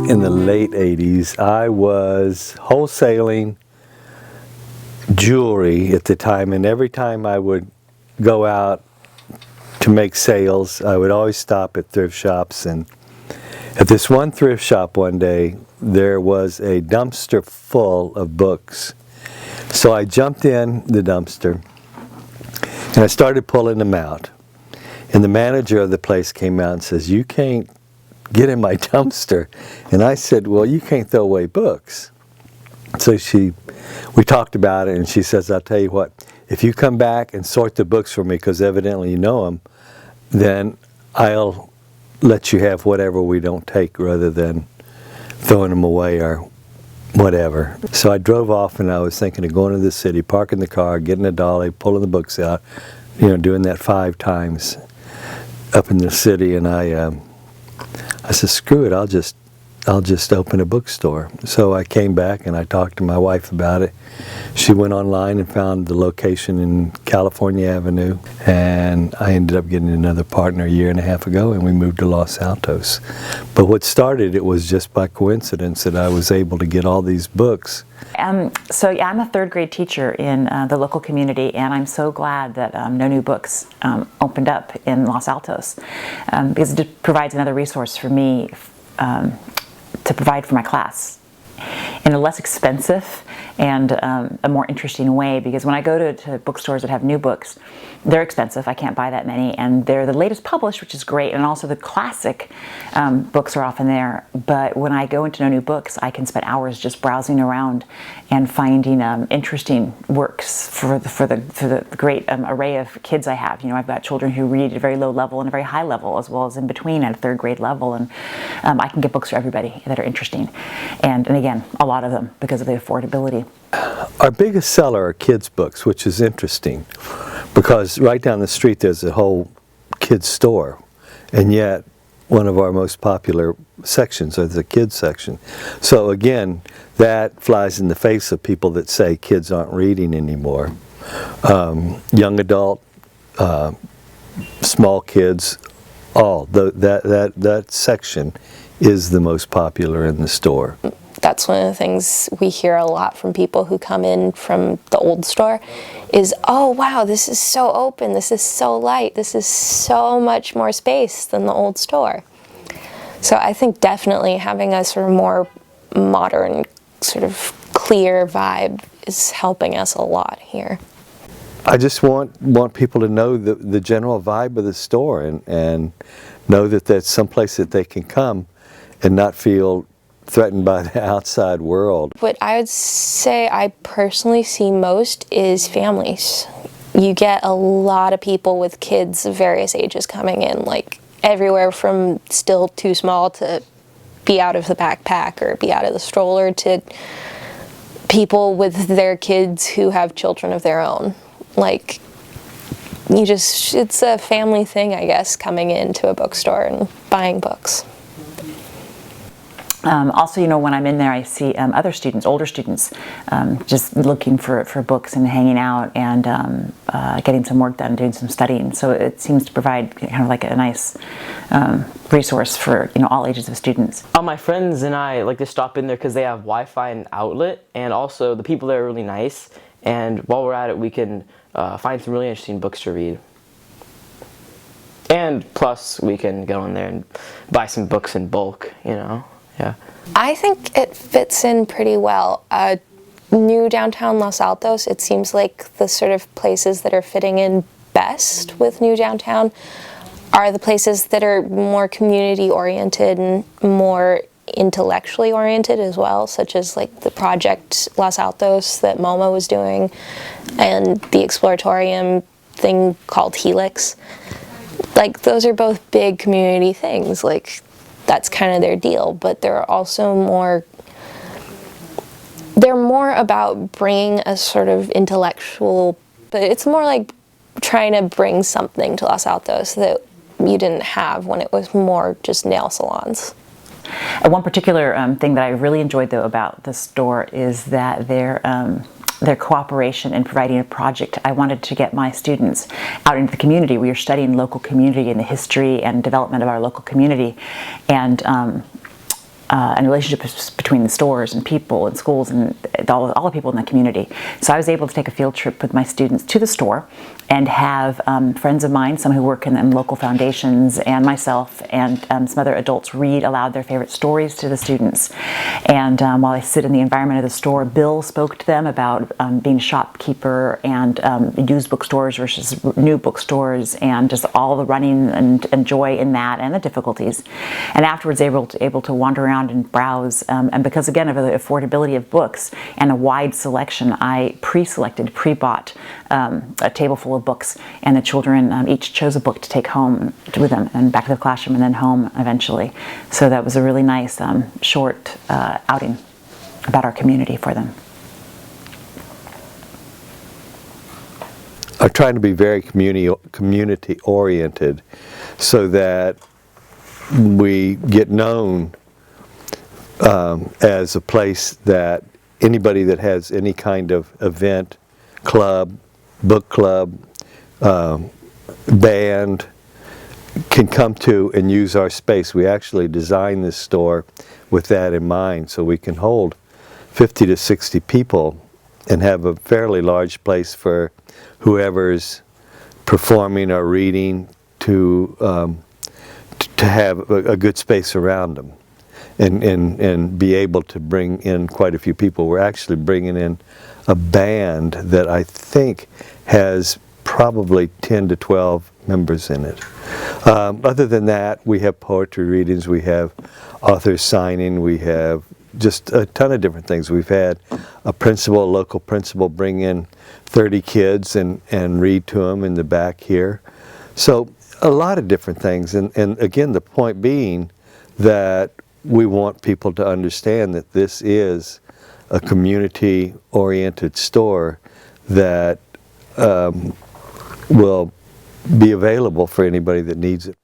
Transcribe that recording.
in the late 80s, I was wholesaling jewelry at the time, and every time I would go out to make sales, I would always stop at thrift shops. And at this one thrift shop one day, there was a dumpster full of books. So I jumped in the dumpster and I started pulling them out. And the manager of the place came out and says, "You can't get in my dumpster." And I said, "Well, you can't throw away books." So we talked about it, and she says, "I'll tell you what, if you come back and sort the books for me, because evidently you know them, then I'll let you have whatever we don't take rather than throwing them away or whatever." So I drove off, and I was thinking of going to the city, parking the car, getting a dolly, pulling the books out, doing that 5 times up in the city. And I said, "Screw it, I'll just open a bookstore." So I came back and I talked to my wife about it. She went online and found the location in California Avenue, and I ended up getting another partner a year and a half ago, and we moved to Los Altos. But what started it was just by coincidence that I was able to get all these books. So yeah, I'm a 3rd grade teacher in the local community, and I'm so glad that AnnaW Books opened up in Los Altos, because it provides another resource for me to provide for my class in a less expensive and a more interesting way, because when I go to bookstores that have new books, they're expensive. I can't buy that many, and they're the latest published, which is great, and also the classic books are often there. But when I go into AnnaW Books, I can spend hours just browsing around and finding interesting works for the great array of kids I have. I've got children who read at a very low level and a very high level, as well as in between at a 3rd grade level, and I can get books for everybody that are interesting, and again, a lot of them because of the affordability. Our biggest seller are kids' books, which is interesting because right down the street there's a whole kids' store, and yet one of our most popular sections is the kids section. So again, that flies in the face of people that say kids aren't reading anymore. Young adult, small kids, that section is the most popular in the store. That's one of the things we hear a lot from people who come in from the old store is, "Oh wow, this is so open, this is so light, this is so much more space than the old store." So I think definitely having a sort of more modern, sort of clear vibe is helping us a lot here. I just want people to know the general vibe of the store, and know that that's someplace that they can come and not feel threatened by the outside world. What I would say I personally see most is families. You get a lot of people with kids of various ages coming in, like everywhere from still too small to be out of the backpack or be out of the stroller, to people with their kids who have children of their own. Like, it's a family thing, I guess, coming into a bookstore and buying books. Also, when I'm in there, I see other students, older students, just looking for books and hanging out and getting some work done, doing some studying. So it seems to provide kind of like a nice resource for all ages of students. My friends and I like to stop in there because they have Wi-Fi and outlet, and also the people there are really nice. And while we're at it, we can find some really interesting books to read. And plus, we can go in there and buy some books in bulk, Yeah. I think it fits in pretty well. New downtown Los Altos, it seems like the sort of places that are fitting in best with new downtown are the places that are more community oriented and more intellectually oriented as well, such as like the Project Los Altos that MoMA was doing, and the Exploratorium thing called Helix. Like, those are both big community things. Like, that's kind of their deal, but they're also they're more about bringing a sort of intellectual, but it's more like trying to bring something to Los Altos that you didn't have when it was more just nail salons. One particular thing that I really enjoyed, though, about the store is that their cooperation in providing a project. I wanted to get my students out into the community. We are studying local community and the history and development of our local community, and and relationships between the stores and people and schools and all the people in the community. So I was able to take a field trip with my students to the store and have friends of mine, some who work in local foundations, and myself and some other adults read aloud their favorite stories to the students. And while they sit in the environment of the store, Bill spoke to them about being a shopkeeper and used bookstores versus new bookstores, and just all the running and joy in that and the difficulties. And afterwards able to wander around and browse. And because again of the affordability of books and a wide selection, I pre-bought a table full of books, and the children each chose a book to take home with them and back to the classroom and then home eventually. So that was a really nice short outing about our community for them. I'm trying to be very community oriented so that we get known as a place that anybody that has any kind of event, club, book club, band can come to and use our space. We actually designed this store with that in mind, so we can hold 50 to 60 people and have a fairly large place for whoever's performing or reading to have a good space around them and be able to bring in quite a few people. We're actually bringing in a band that I think has probably 10 to 12 members in it. Other than that, we have poetry readings, we have authors signing, we have just a ton of different things. We've had a local principal bring in 30 kids and read to them in the back here. So a lot of different things, and again, the point being that we want people to understand that this is a community-oriented store that will be available for anybody that needs it.